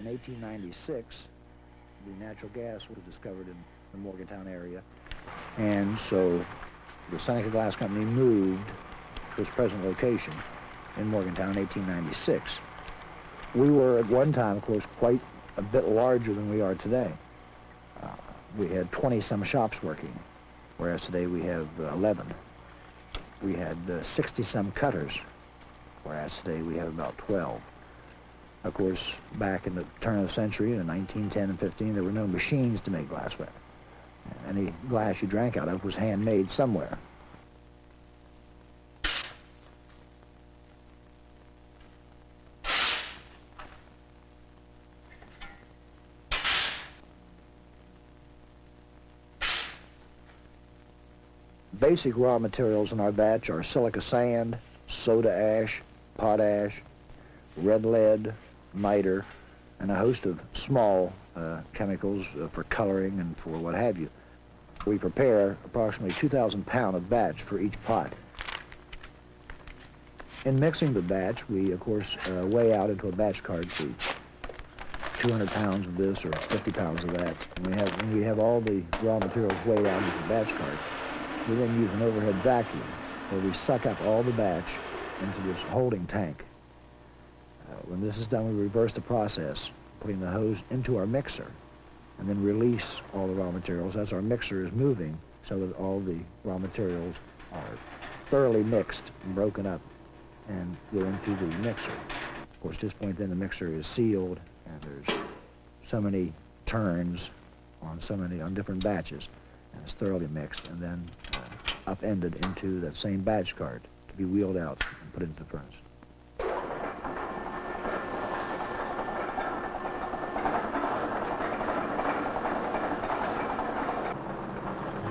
In 1896, the natural gas was discovered in the Morgantown area, and so the Seneca Glass Company moved to its present location in Morgantown in 1896. We were at one time, of course, quite a bit larger than we are today. We had 20-some shops working, whereas today we have 11. We had 60-some cutters, whereas today we have about 12. Of course, back in the turn of the century, in 1910 and 15, there were no machines to make glassware. Any glass you drank out of was handmade somewhere. Basic raw materials in our batch are silica sand, soda ash, potash, red lead, niter, and a host of small chemicals for coloring and for what have you. We prepare approximately 2,000 pounds of batch for each pot. In mixing the batch, we, of course, weigh out into a batch card feed. 200 pounds of this or 50 pounds of that. When we have all the raw materials weighed out into the batch card, we then use an overhead vacuum where we suck up all the batch into this holding tank. When this is done, we reverse the process, putting the hose into our mixer, and then release all the raw materials as our mixer is moving so that all the raw materials are thoroughly mixed and broken up and go into the mixer. Of course, at this point then the mixer is sealed and there's so many turns on different batches, and it's thoroughly mixed and then upended into that same batch card to be wheeled out and put into the furnace.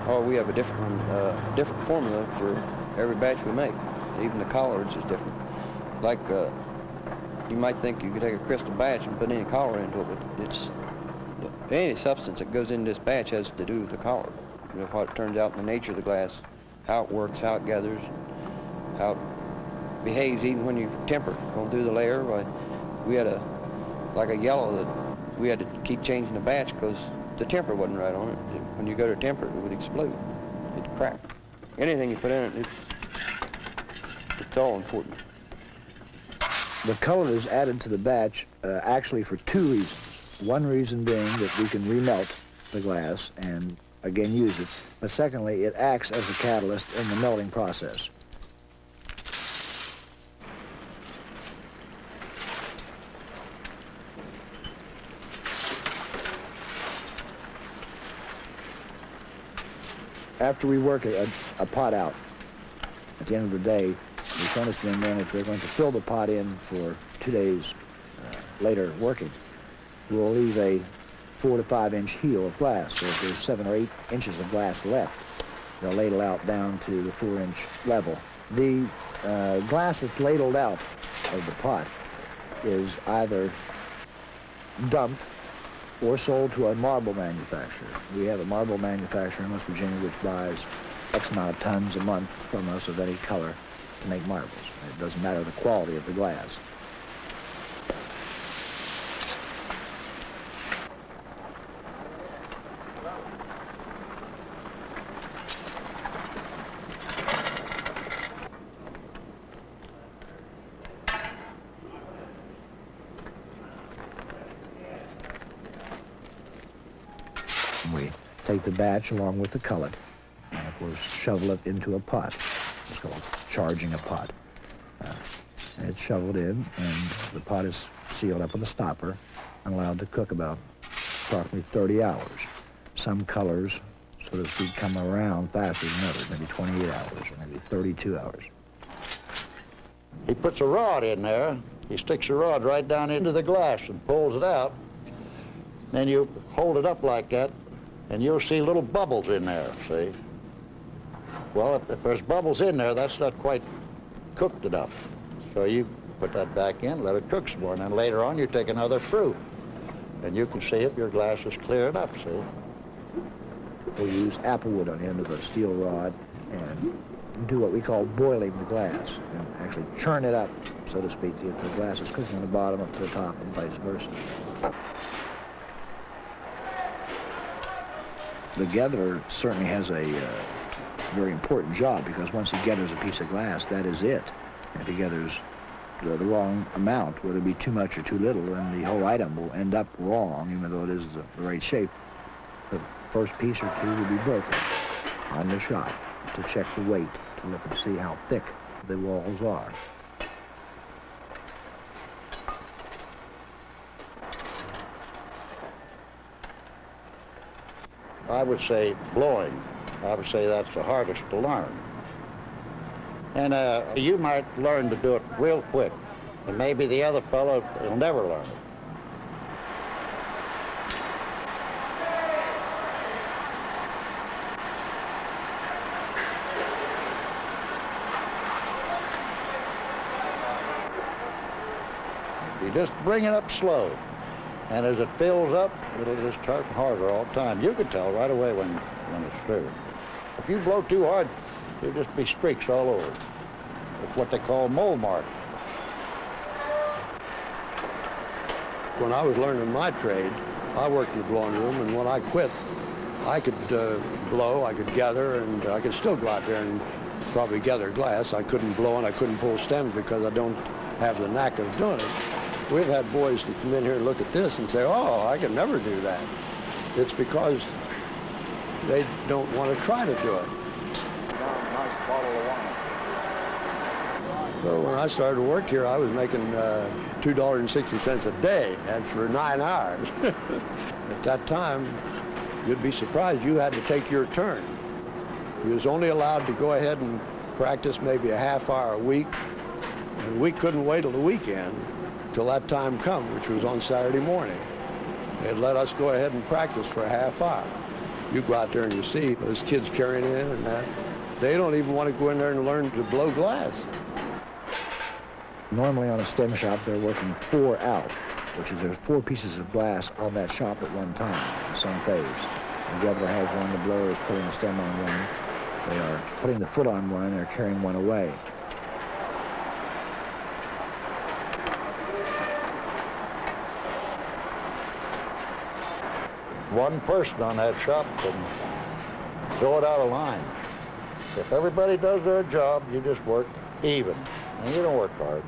Oh, we have a different formula for every batch we make. Even the collards is different. Like, you might think you could take a crystal batch and put any collar into it, but any substance that goes into this batch has to do with the collar. You know, what it turns out in the nature of the glass, how it works, how it gathers, how it behaves even when you temper, going through the layer. We had like a yellow that we had to keep changing the batch because the temper wasn't right on it. When you go to temper, it would explode. It'd crack. Anything you put in it, it's all important. The color is added to the batch actually for two reasons. One reason being that we can remelt the glass and again use it, but secondly, it acts as a catalyst in the melting process. After we work a pot out, at the end of the day, the furnace men then, if they're going to fill the pot in for 2 days later working, we'll leave a 4 to 5 inch heel of glass. So if there's 7 or 8 inches of glass left, they'll ladle out down to the 4 inch level. The glass that's ladled out of the pot is either dumped or sold to a marble manufacturer. We have a marble manufacturer in West Virginia which buys X amount of tons a month from us of any color to make marbles. It doesn't matter the quality of the glass. We take the batch along with the cullet and, of course, shovel it into a pot. It's called charging a pot. And it's shoveled in, and the pot is sealed up with a stopper and allowed to cook about approximately 30 hours. Some colors, so to speak, come around faster than others, maybe 28 hours or maybe 32 hours. He puts a rod in there. He sticks the rod right down into the glass and pulls it out. Then you hold it up like that, and you'll see little bubbles in there, see? Well, if there's bubbles in there, that's not quite cooked enough. So you put that back in, let it cook some more, and then later on you take another proof. And you can see if your glass is cleared up, see? We use applewood on the end of a steel rod and do what we call boiling the glass and actually churn it up, so to speak, if the glass is cooking on the bottom up to the top and vice versa. The gatherer certainly has a very important job, because once he gathers a piece of glass, that is it. And if he gathers the wrong amount, whether it be too much or too little, then the whole item will end up wrong, even though it is the right shape. The first piece or two will be broken on the shop to check the weight, to look and see how thick the walls are. I would say blowing. I would say that's the hardest to learn. And you might learn to do it real quick, and maybe the other fellow will never learn it. You just bring it up slow. And as it fills up, it'll just start harder all the time. You can tell right away when it's through. If you blow too hard, there'll just be streaks all over. It's what they call mole marks. When I was learning my trade, I worked in the blowing room, and when I quit, I could blow, I could gather, and I could still go out there and probably gather glass. I couldn't blow and I couldn't pull stems because I don't have the knack of doing it. We've had boys that come in here and look at this and say, oh, I could never do that. It's because they don't want to try to do it. So when I started to work here, I was making $2.60 a day. That's for 9 hours. At that time, you'd be surprised you had to take your turn. You was only allowed to go ahead and practice maybe a half hour a week, and we couldn't wait till the weekend till that time come, which was on Saturday morning. They'd let us go ahead and practice for a half hour. You go out there and you see those kids carrying in and that. They don't even want to go in there and learn to blow glass. Normally on a stem shop, they're working 4 out, which is there's 4 pieces of glass on that shop at one time in some phase. The gatherer has one, the blower is putting the stem on one, they are putting the foot on one, and they're carrying one away. One person on that shop can throw it out of line. If everybody does their job, you just work even, and you don't work hard.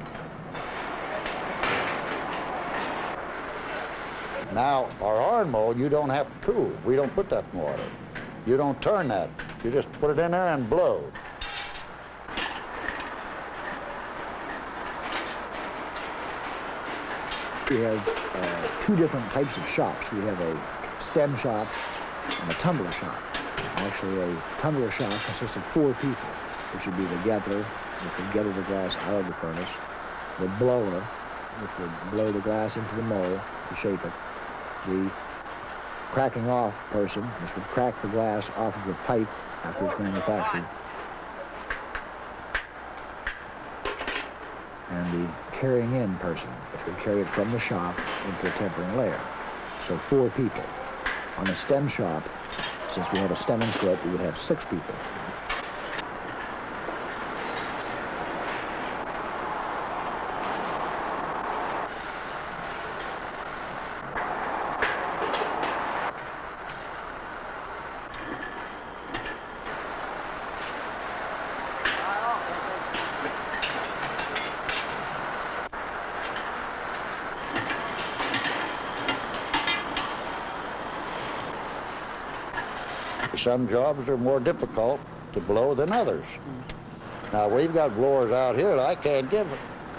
Now, our iron mold, you don't have to cool. We don't put that in water. You don't turn that. You just put it in there and blow. We have 2 different types of shops. We have a stem shop and a tumbler shop. Actually, a tumbler shop consists of 4 people, which would be the gatherer, which would gather the glass out of the furnace, the blower, which would blow the glass into the mold to shape it, the cracking off person, which would crack the glass off of the pipe after it's manufactured, and the carrying in person, which would carry it from the shop into the tempering layer. So 4 people. On a stem shop, since we have a stemming foot, we would have 6 people. Some jobs are more difficult to blow than others. Now, we've got blowers out here that I can't give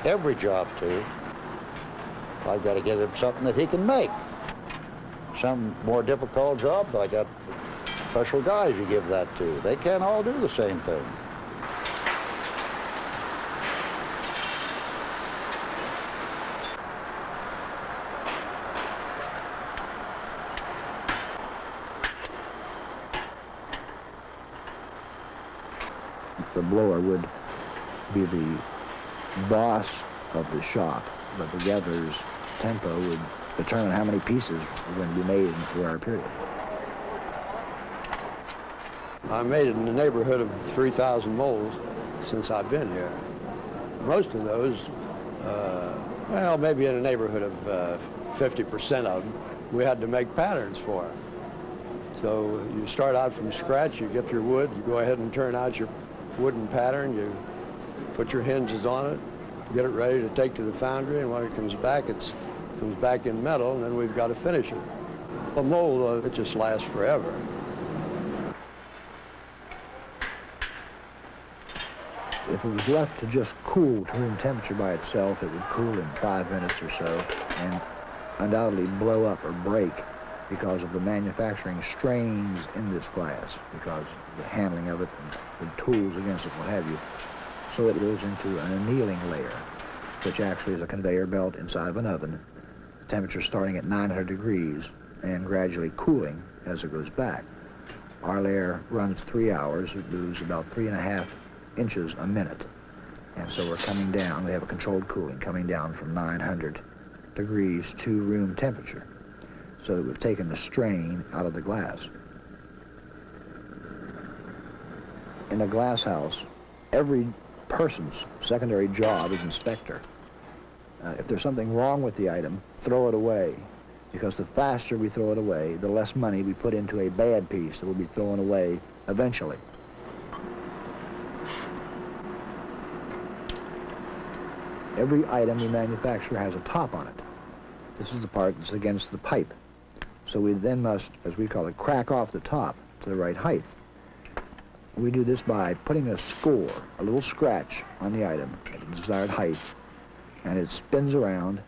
every job to. I've got to give him something that he can make. Some more difficult jobs, I got special guys you give that to. They can't all do the same thing. The blower would be the boss of the shop, but the gatherer's tempo would determine how many pieces were going to be made in a 4-hour period. I made it in the neighborhood of 3,000 molds since I've been here. Most of those, well, maybe in the neighborhood of 50% of them, we had to make patterns for. So you start out from scratch, you get your wood, you go ahead and turn out your wooden pattern, you put your hinges on it, get it ready to take to the foundry, and when it comes back, it comes back in metal, and then we've got to finish it. A mold, it just lasts forever. If it was left to just cool to room temperature by itself, it would cool in 5 minutes or so and undoubtedly blow up or break because of the manufacturing strains in this glass, because of the handling of it and the tools against it, what have you. So it goes into an annealing layer, which actually is a conveyor belt inside of an oven, temperature starting at 900 degrees and gradually cooling as it goes back. Our layer runs 3 hours. It moves about 3.5 inches a minute. And so we're coming down, we have a controlled cooling coming down from 900 degrees to room temperature. So that we've taken the strain out of the glass. In a glass house, every person's secondary job is inspector. If there's something wrong with the item, throw it away. Because the faster we throw it away, the less money we put into a bad piece that will be thrown away eventually. Every item we manufacture has a top on it. This is the part that's against the pipe. So we then must, as we call it, crack off the top to the right height. We do this by putting a score, a little scratch on the item at the desired height, and it spins around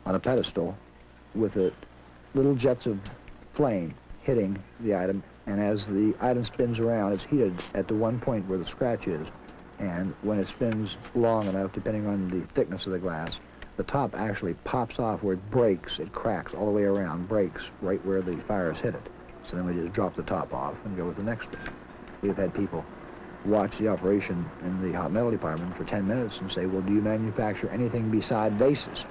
on a pedestal with little jets of flame hitting the item, and as the item spins around, it's heated at the one point where the scratch is. And when it spins long enough, depending on the thickness of the glass, the top actually pops off where it breaks, it cracks all the way around, breaks right where the fire has hit it. So then we just drop the top off and go with the next one. We've had people watch the operation in the hot metal department for 10 minutes and say, well, do you manufacture anything beside vases?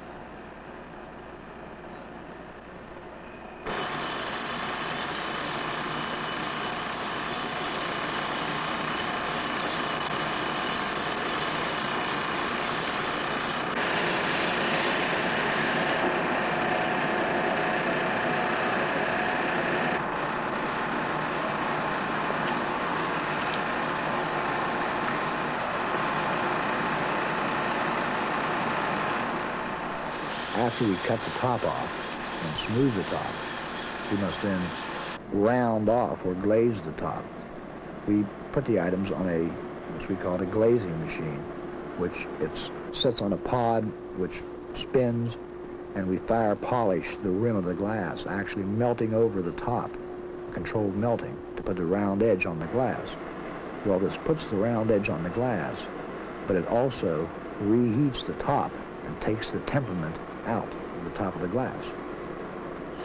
After we cut the top off and smooth the top, we must then round off or glaze the top. We put the items on what we call a glazing machine, which it sits on a pod which spins, and we fire polish the rim of the glass, actually melting over the top, controlled melting, to put the round edge on the glass. Well, this puts the round edge on the glass, but it also reheats the top and takes the temperament out of the top of the glass.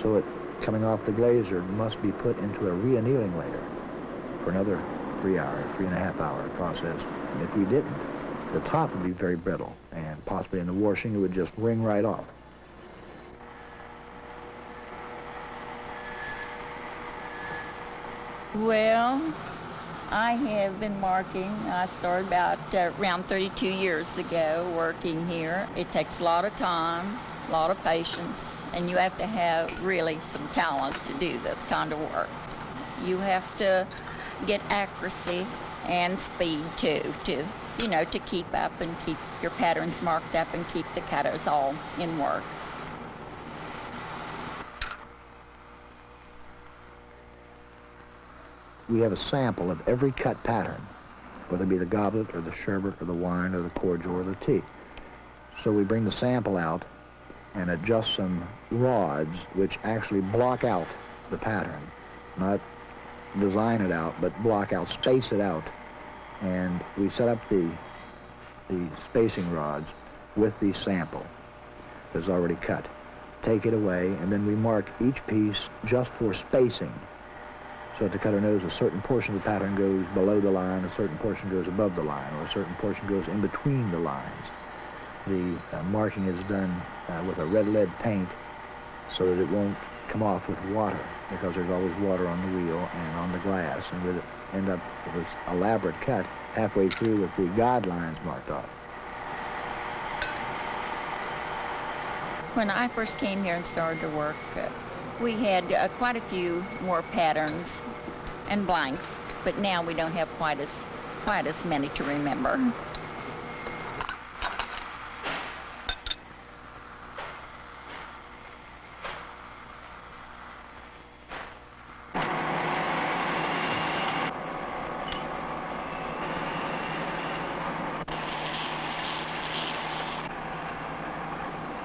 So it, coming off the glazer, must be put into a re-annealing layer for another 3.5 hour process. And if we didn't, the top would be very brittle, and possibly in the washing it would just wring right off. Well, I have been working. I started about around 32 years ago working here. It takes a lot of time, a lot of patience, and you have to have really some talent to do this kind of work. You have to get accuracy and speed too, to keep up and keep your patterns marked up and keep the cutters all in work. We have a sample of every cut pattern, whether it be the goblet or the sherbet or the wine or the cordial or the tea. So we bring the sample out and adjust some rods which actually block out the pattern, not design it out, but block out, space it out. And we set up the spacing rods with the sample that's already cut. Take it away, and then we mark each piece just for spacing, so that the cutter knows a certain portion of the pattern goes below the line, a certain portion goes above the line, or a certain portion goes in between the lines. The marking is done with a red lead paint so that it won't come off with water, because there's always water on the wheel and on the glass, and we'd end up with this elaborate cut halfway through with the guidelines marked off. When I first came here and started to work, we had quite a few more patterns and blanks, but now we don't have quite as many to remember.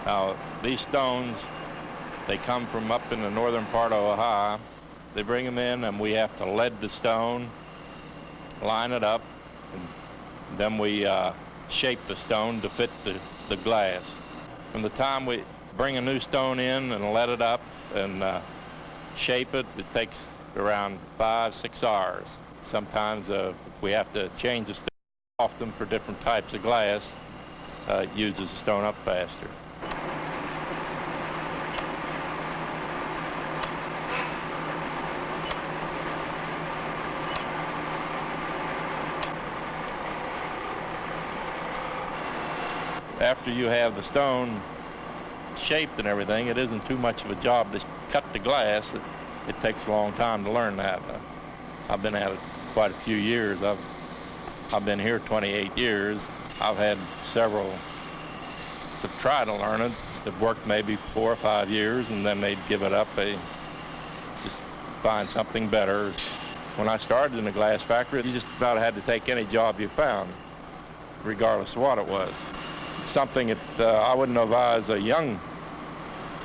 Now, these stones, they come from up in the northern part of Ohio. They bring them in, and we have to lead the stone, line it up, and then we shape the stone to fit the glass. From the time we bring a new stone in and lead it up and shape it, it takes around 5-6 hours. Sometimes we have to change the stone often for different types of glass. It uses the stone up faster. After you have the stone shaped and everything, it isn't too much of a job to cut the glass. It takes a long time to learn that. I've been at it quite a few years. I've been here 28 years. I've had several to try to learn it. They've worked maybe 4 or 5 years, and then they'd give it up. They just find something better. When I started in the glass factory, you just about had to take any job you found, regardless of what it was. Something that I wouldn't advise a young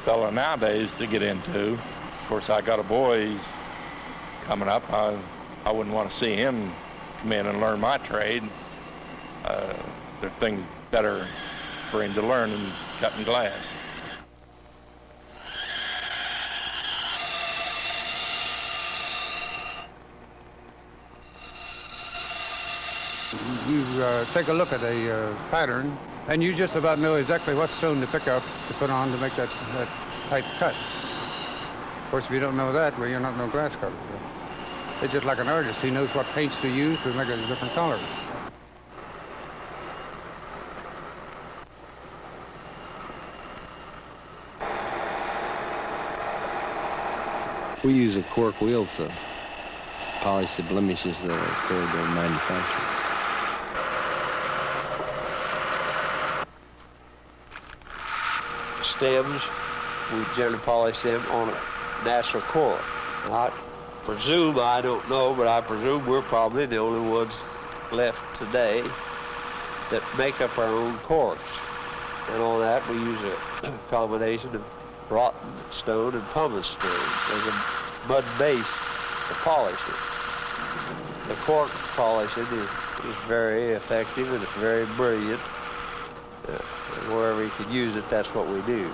fella nowadays to get into. Of course, I got a boy, he's coming up. I wouldn't want to see him come in and learn my trade. There are things better for him to learn than cutting glass. You take a look at a pattern, and you just about know exactly what stone to pick up to put on to make that tight cut. Of course, if you don't know that, well, you're not no glass cutter. It's just like an artist. He knows what paints to use to make it a different color. We use a cork wheel to polish the blemishes that occur during manufacture. Stems, we generally polish them on a natural cork. I presume, I don't know, but I presume we're probably the only ones left today that make up our own corks. And on that we use a combination of rotten stone and pumice stone as a mud base to polish it. The cork polishing is very effective and it's very brilliant. Wherever you can use it, that's what we do.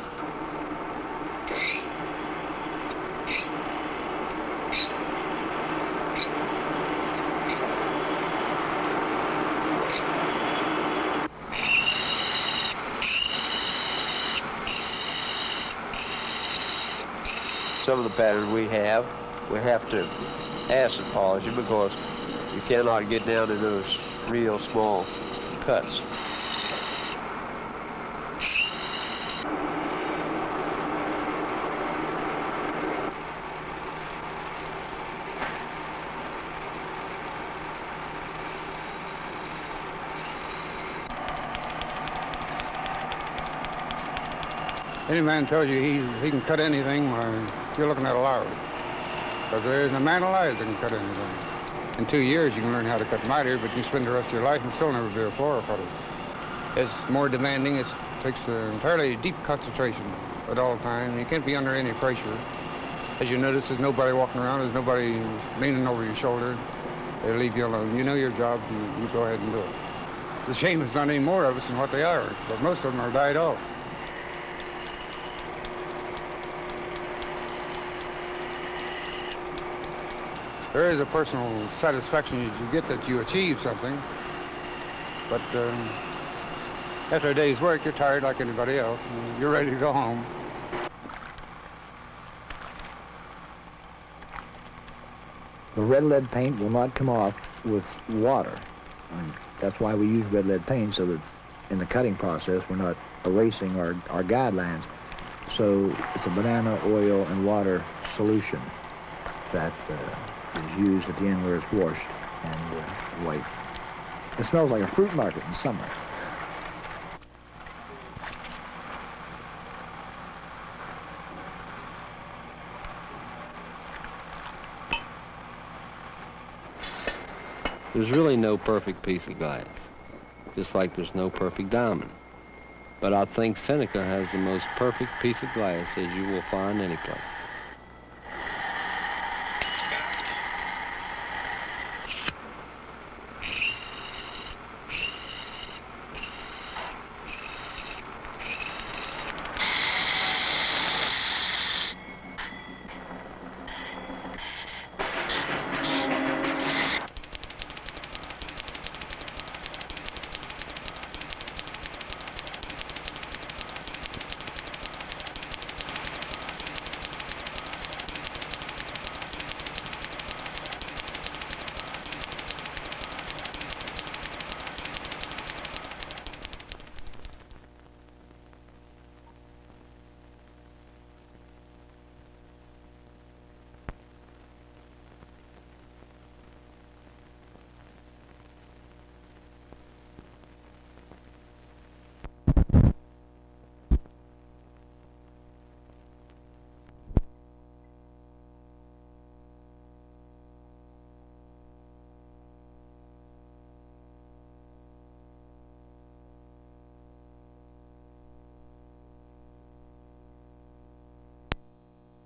Some of the patterns we have to acid polish it because you cannot get down to those real small cuts. Any man tells you he can cut anything, you're looking at a liar. Because there isn't a man alive that can cut anything. In 2 years, you can learn how to cut miter, but you spend the rest of your life and still never be a floor cutter. It's more demanding. It takes an entirely deep concentration at all times. You can't be under any pressure. As you notice, there's nobody walking around. There's nobody leaning over your shoulder. They leave you alone. You know your job. You go ahead and do it. It's a shame there's not any more of us than what they are, but most of them are died off. There is a personal satisfaction that you get that you achieve something, but after a day's work, you're tired like anybody else, and you're ready to go home. The red lead paint will not come off with water. And that's why we use red lead paint, so that in the cutting process, we're not erasing our guidelines. So it's a banana oil and water solution that is used at the end where it's washed and white. It smells like a fruit market in summer. There's really no perfect piece of glass, just like there's no perfect diamond. But I think Seneca has the most perfect piece of glass as you will find any place.